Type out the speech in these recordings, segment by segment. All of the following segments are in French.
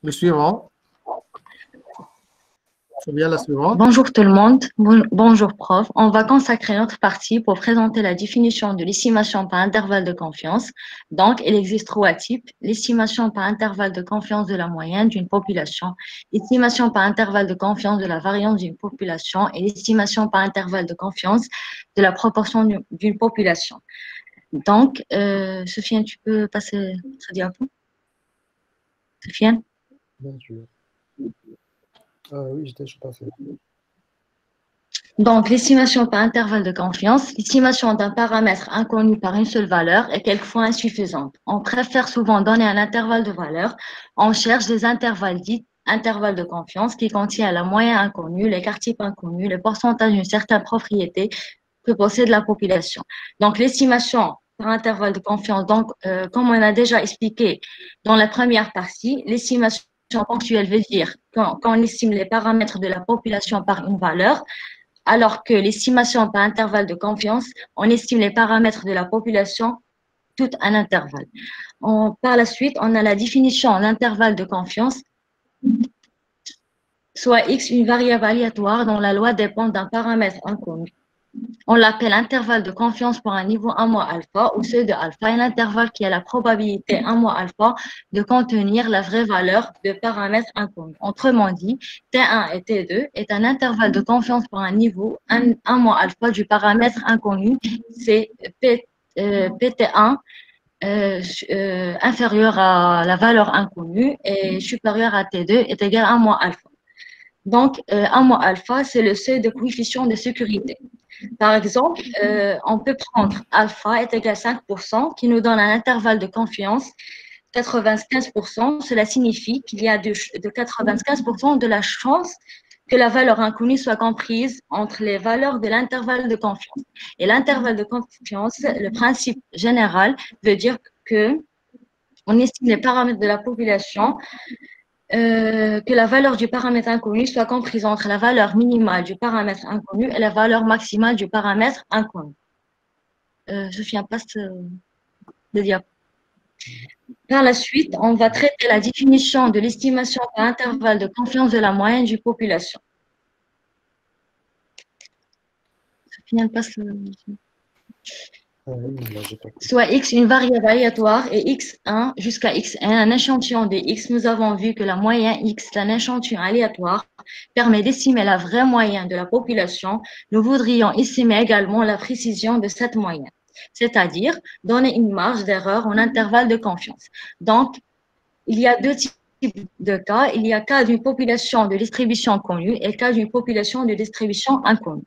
Le suivant, c'est bien la suivante. Bonjour tout le monde, bonjour prof. On va consacrer notre partie pour présenter la définition de l'estimation par intervalle de confiance. Donc, il existe trois types: l'estimation par intervalle de confiance de la moyenne d'une population, l'estimation par intervalle de confiance de la variance d'une population et l'estimation par intervalle de confiance de la proportion d'une population. Donc, Sofiane, tu peux passer ce diapo? Sofiane? Bien sûr. Oui, je suis passé. Donc, l'estimation par intervalle de confiance, l'estimation d'un paramètre inconnu par une seule valeur est quelquefois insuffisante. On préfère souvent donner un intervalle de valeur. On cherche des intervalles dits intervalles de confiance qui contiennent la moyenne inconnue, l'écart type inconnu, le pourcentage d'une certaine propriété que possède la population. Donc, l'estimation par intervalle de confiance, donc, comme on a déjà expliqué dans la première partie, l'estimation ponctuelle veut dire quand on estime les paramètres de la population par une valeur, alors que l'estimation par intervalle de confiance, on estime les paramètres de la population tout un intervalle. Par la suite, on a la définition en intervalle de confiance, soit X une variable aléatoire dont la loi dépend d'un paramètre inconnu. On l'appelle intervalle de confiance pour un niveau 1 moins alpha ou seuil de alpha, et l'intervalle qui a la probabilité 1 moins alpha de contenir la vraie valeur de paramètres inconnus. Autrement dit, T1 et T2 est un intervalle de confiance pour un niveau 1 moins alpha du paramètre inconnu, c'est PT1 inférieur à la valeur inconnue et supérieur à T2 est égal à 1 moins alpha. Donc, 1 moins alpha, c'est le seuil de coefficient de sécurité. Par exemple, on peut prendre alpha est égal à 5%, qui nous donne un intervalle de confiance 95%. Cela signifie qu'il y a de 95% de la chance que la valeur inconnue soit comprise entre les valeurs de l'intervalle de confiance. Et l'intervalle de confiance, le principe général veut dire que on estime les paramètres de la population, que la valeur du paramètre inconnu soit comprise entre la valeur minimale du paramètre inconnu et la valeur maximale du paramètre inconnu. Sophia, passe le diapo. Par la suite, on va traiter la définition de l'estimation par intervalle de confiance de la moyenne d'une population. Sophia, passe le soit X une variable aléatoire et X1 jusqu'à Xn, un échantillon de X. Nous avons vu que la moyenne X d'un échantillon aléatoire permet d'estimer la vraie moyenne de la population. Nous voudrions estimer également la précision de cette moyenne, c'est-à-dire donner une marge d'erreur en intervalle de confiance. Donc, il y a deux types de cas. Il y a cas d'une population de distribution connue et cas d'une population de distribution inconnue.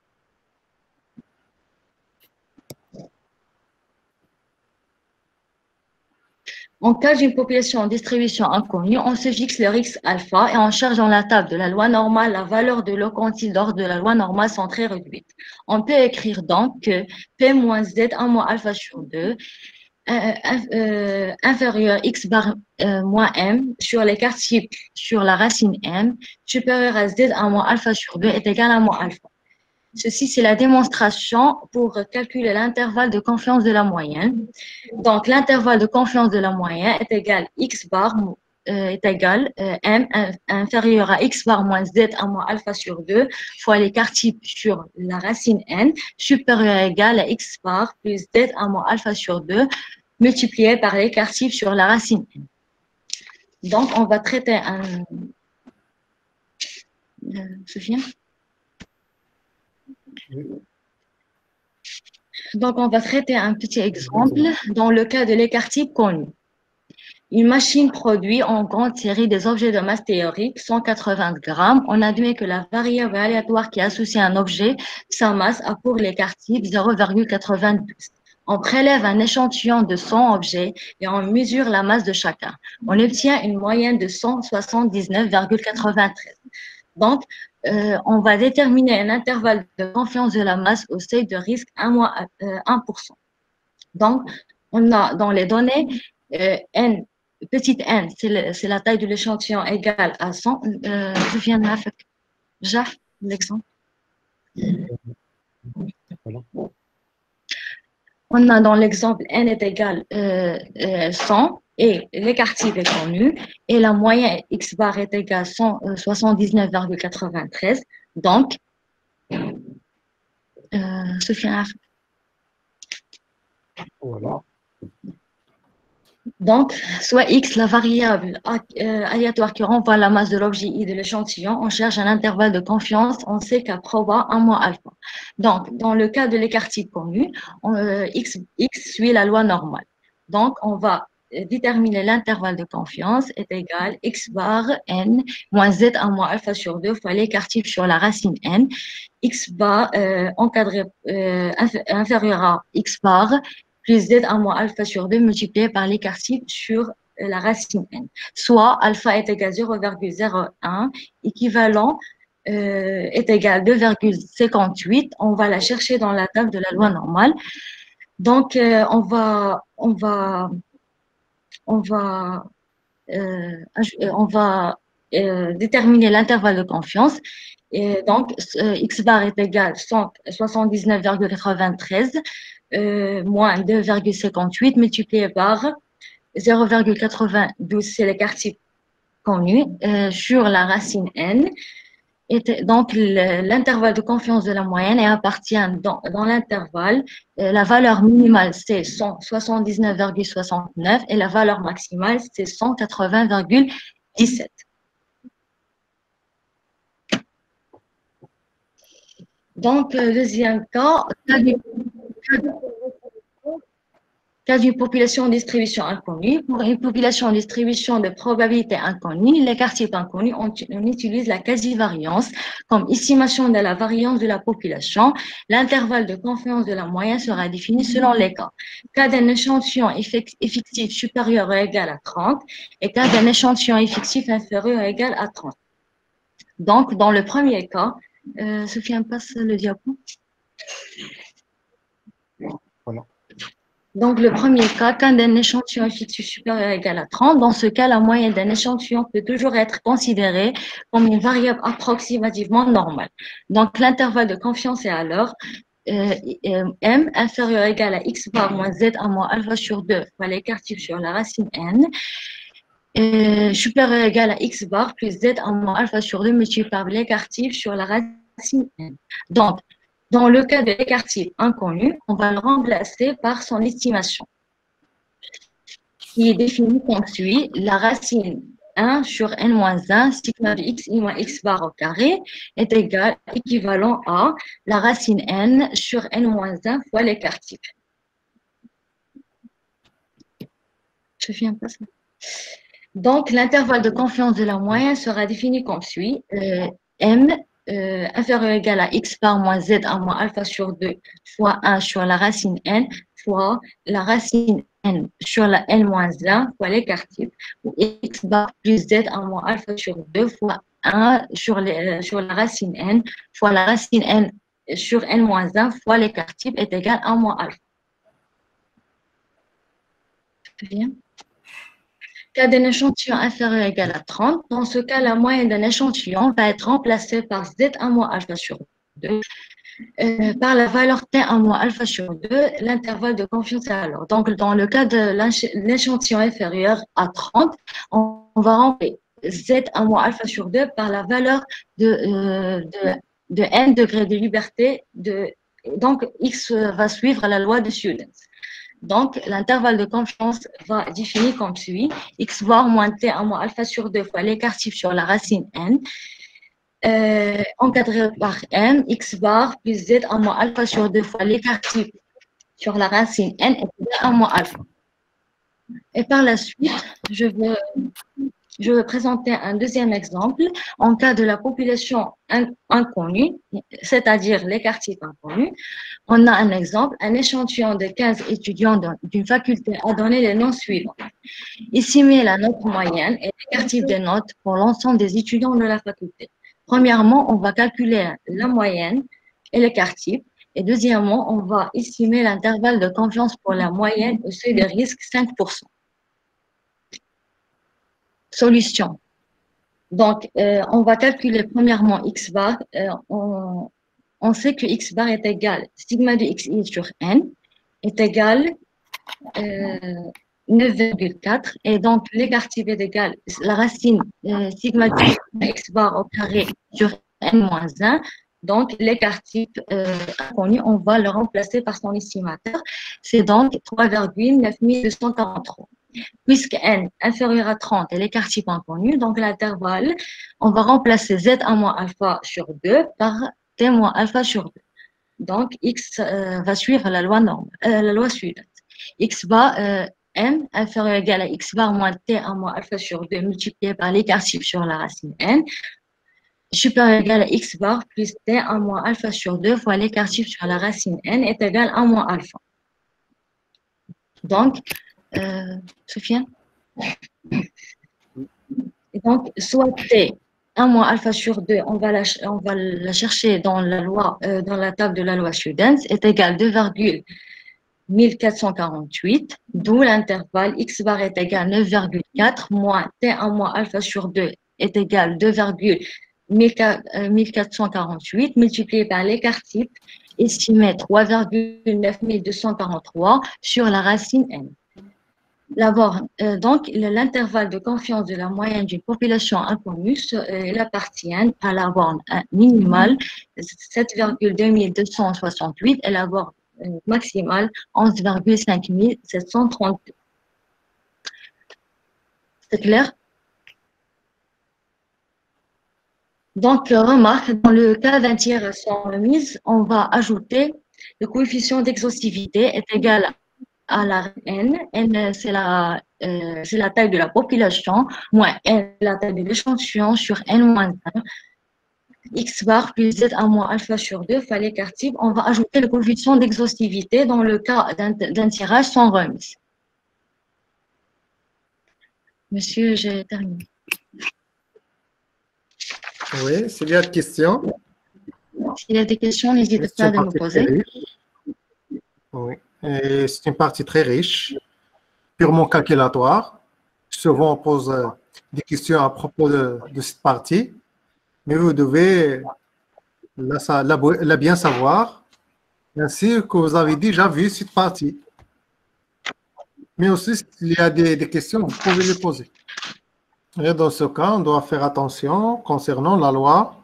En cas d'une population en distribution inconnue, on se fixe le X alpha et on cherche dans la table de la loi normale la valeur de l'oquantile d'ordre de la loi normale sont très réduite. On peut écrire donc que P moins Z 1 moins alpha sur 2 inférieur X bar moins M sur l'écart type sur la racine M supérieur à Z 1 moins alpha sur 2 est égal à moins alpha. Ceci, c'est la démonstration pour calculer l'intervalle de confiance de la moyenne. Donc, l'intervalle de confiance de la moyenne est égal X bar est égal M inférieur à X bar moins Z à moins alpha sur 2 fois l'écart type sur la racine N supérieur ou égal à X bar plus Z à moins alpha sur 2 multiplié par l'écart type sur la racine N. Donc, on va traiter un... Sophia ? Donc, on va traiter un petit exemple dans le cas de l'écart type connu. Une machine produit en grande série des objets de masse théorique, 180 grammes. On admet que la variable aléatoire qui associe un objet, sa masse, a pour l'écart type 0,92. On prélève un échantillon de 100 objets et on mesure la masse de chacun. On obtient une moyenne de 179,93. Donc, on va déterminer un intervalle de confiance de la masse au seuil de risque 1%. Donc, on a dans les données n, petite n, c'est la taille de l'échantillon égale à 100. Je viens de faire l'exemple. On a dans l'exemple n est égal 100. et l'écart type est connu, et la moyenne X bar est égale à 179,93. Donc, Sofiane. Voilà. Donc, soit X, la variable aléatoire qui renvoie la masse de l'objet I de l'échantillon, on cherche un intervalle de confiance, on sait qu'à proba 1 moins alpha. Donc, dans le cas de l'écart type connu, X suit la loi normale. Donc, on va déterminer l'intervalle de confiance est égal X bar N moins Z 1 moins alpha sur 2 fois l'écart type sur la racine N. X bar encadré inférieur à X bar plus Z 1 moins alpha sur 2 multiplié par l'écart type sur la racine n. Soit alpha est égal à 0,01, équivalent est égal à 2,58. On va la chercher dans la table de la loi normale. Donc, on va déterminer l'intervalle de confiance. Et donc, X bar est égal à 79,93 moins 2,58 multiplié par 0,92, c'est l'écart type connu, sur la racine n. Et donc, l'intervalle de confiance de la moyenne appartient dans l'intervalle. La valeur minimale, c'est 179,69 et la valeur maximale, c'est 180,17. Donc, deuxième cas d'une population en distribution inconnue. Pour une population en distribution de probabilité inconnue, l'écart type inconnu, on utilise la quasi-variance comme estimation de la variance de la population. L'intervalle de confiance de la moyenne sera défini selon les cas. Cas d'un échantillon effectif supérieur ou égal à 30 et cas d'un échantillon effectif inférieur ou égal à 30. Donc, dans le premier cas, Sofiane, passe le diapo. Voilà. Donc, le premier cas, quand un échantillon effectif supérieur ou égal à 30, dans ce cas, la moyenne d'un échantillon peut toujours être considérée comme une variable approximativement normale. Donc, l'intervalle de confiance est alors M inférieur ou égal à X bar moins Z à moins alpha sur 2 fois l'écart type sur la racine N, supérieur ou égal à X bar plus Z à moins alpha sur 2 multiplié par l'écart type sur la racine N. Donc, dans le cas de l'écart type inconnu, on va le remplacer par son estimation, qui est définie comme suit. La racine 1 sur n-1, sigma de x i moins x bar au carré, est équivalent à la racine n sur n-1 fois l'écart type. Je viens pas ça. Donc, l'intervalle de confiance de la moyenne sera défini comme suit. M inférieur ou égal à x bar moins z à moins alpha sur 2 fois 1 sur la racine n fois la racine n sur la n moins 1 fois l'écart type, ou x bar plus z à moins alpha sur 2 fois 1 sur la racine n fois la racine n sur n moins 1 fois l'écart type est égal à 1 moins alpha. Bien. Cas d'un échantillon inférieur ou égal à 30, dans ce cas, la moyenne d'un échantillon va être remplacée par Z1 moins alpha sur 2 par la valeur T1 moins alpha sur 2, l'intervalle de confiance est alors. Donc, dans le cas de l'échantillon inférieur à 30, on va remplacer Z1 moins alpha sur 2 par la valeur de n degrés de liberté. Donc, X va suivre la loi de Students. Donc, l'intervalle de confiance va définir comme suit. X bar moins T1 moins alpha sur 2 fois l'écart type sur la racine n, encadré par m, X bar plus Z 1 moins alpha sur 2 fois l'écart type sur la racine n est égal à 1 moins alpha. Et par la suite, je vais présenter un deuxième exemple en cas de la population inconnue, c'est-à-dire l'écart type inconnu. On a un exemple, un échantillon de 15 étudiants d'une faculté a donné les noms suivants. Estimer la note moyenne et l'écart type des notes pour l'ensemble des étudiants de la faculté. Premièrement, on va calculer la moyenne et l'écart type. Et deuxièmement, on va estimer l'intervalle de confiance pour la moyenne au seuil de risque 5%. Solution. Donc, on va calculer premièrement x bar. On sait que x bar est égal sigma de xi sur n est égal 9,4 et donc l'écart type est égal, la racine sigma de x bar au carré sur n-1. Donc l'écart type inconnu, on va le remplacer par son estimateur. C'est donc 3,9243. Puisque n inférieur à 30 et l'écart type inconnu, donc l'intervalle, on va remplacer z1 moins alpha sur 2 par t moins alpha sur 2. Donc x va suivre la loi normale, la loi suivante. X bar n inférieur ou égal à x bar moins t1 moins alpha sur 2 multiplié par l'écart type sur la racine n supérieur ou égal à x bar plus t1 moins alpha sur 2 fois l'écart type sur la racine n est égal à 1 moins alpha. Donc, Sofiane? Et donc, soit t 1 moins alpha sur 2, on va la chercher dans la loi, dans la table de la loi Students, est égal à 2,1448, d'où l'intervalle x bar est égal à 9,4 moins t1 moins alpha sur 2 est égal à 2,1448 multiplié par l'écart type estimé 3,9243 sur la racine n. Donc, l'intervalle de confiance de la moyenne d'une population inconnue il appartient à la borne minimale 7,2268 et la borne maximale 11,5732. C'est clair? Donc, remarque, dans le cas d'un tiers sans remise, on va ajouter le coefficient d'exhaustivité est égal à la n. N, c'est la taille de la population, moins n, la taille de l'échantillon sur n-1. X bar plus Z1 moins alpha sur 2 fois l'écart type. On va ajouter le coefficient d'exhaustivité dans le cas d'un tirage sans remise. Monsieur, j'ai terminé. Oui, s'il y a des questions. S'il y a des questions, n'hésitez pas à me poser. Oui, c'est une partie très riche, purement calculatoire. Souvent, on pose des questions à propos de cette partie, mais vous devez la bien savoir, ainsi que vous avez déjà vu cette partie. Mais aussi, s'il y a des questions, vous pouvez les poser. Et dans ce cas, on doit faire attention concernant la loi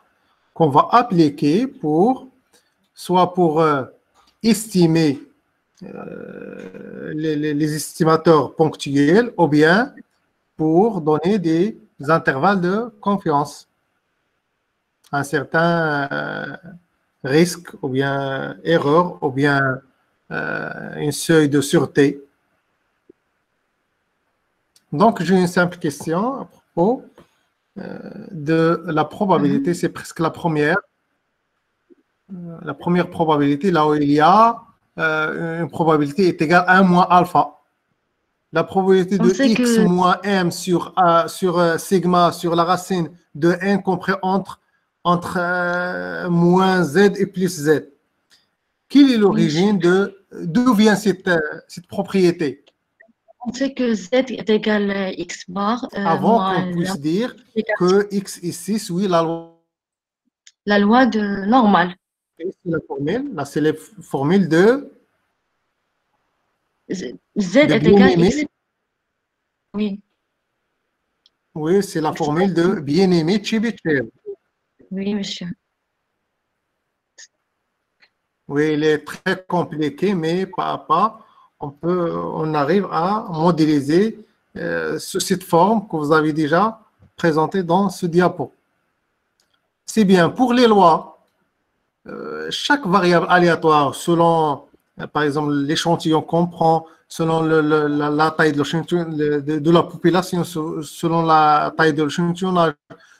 qu'on va appliquer soit pour estimer les estimateurs ponctuels ou bien pour donner des intervalles de confiance. Un certain risque ou bien erreur ou bien un seuil de sûreté. Donc, j'ai une simple question à propos de la probabilité. C'est presque la première. La première probabilité, là où il y a une probabilité est égale à 1 moins alpha. La probabilité de x moins m sur sigma sur la racine de n compris entre moins z et plus z. Quelle est l'origine d'où vient cette propriété? On sait que z est égal à x bar. Avant qu'on puisse dire que x ici suit la loi. La loi de normale. C'est la formule. Là, c'est la formule de z est égal à x. Oui. Oui, c'est la formule de bien-aimé Chebyshev. Oui, monsieur. Oui, elle est très compliquée, mais pas à pas, on arrive à modéliser sous cette forme que vous avez déjà présentée dans ce diapo. C'est bien. Pour les lois, chaque variable aléatoire, selon, par exemple, l'échantillon qu'on prend, selon la taille de la population, selon la taille de l'échantillonnage,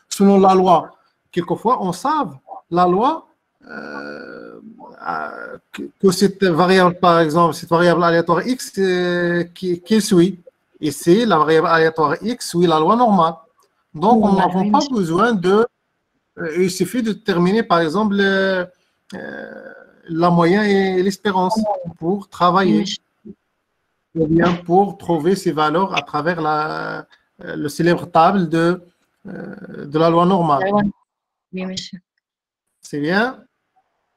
selon la loi, quelquefois, on sait la loi que cette variable, par exemple, cette variable aléatoire x qui suit. Ici, la variable aléatoire x suit la loi normale. Donc, on n'a pas besoin de... il suffit de déterminer, par exemple, la moyenne et l'espérance pour travailler. Ou bien pour trouver ces valeurs à travers le célèbre table de la loi normale. Oui, monsieur. C'est bien?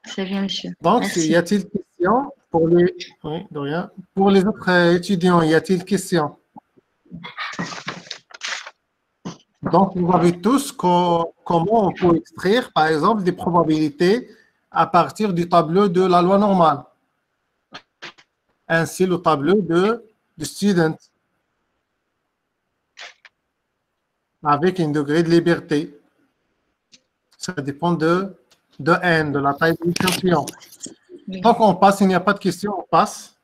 C'est bien, monsieur. Donc, y a-t-il des questions Oui, de rien. Pour les autres étudiants, y a-t-il questions? Donc, vous avez tous comment on peut extraire, par exemple, des probabilités à partir du tableau de la loi normale. Ainsi, le tableau de student avec un degré de liberté. Ça dépend de N, de la taille de l'échantillon. Donc, on passe, il n'y a pas de questions, on passe.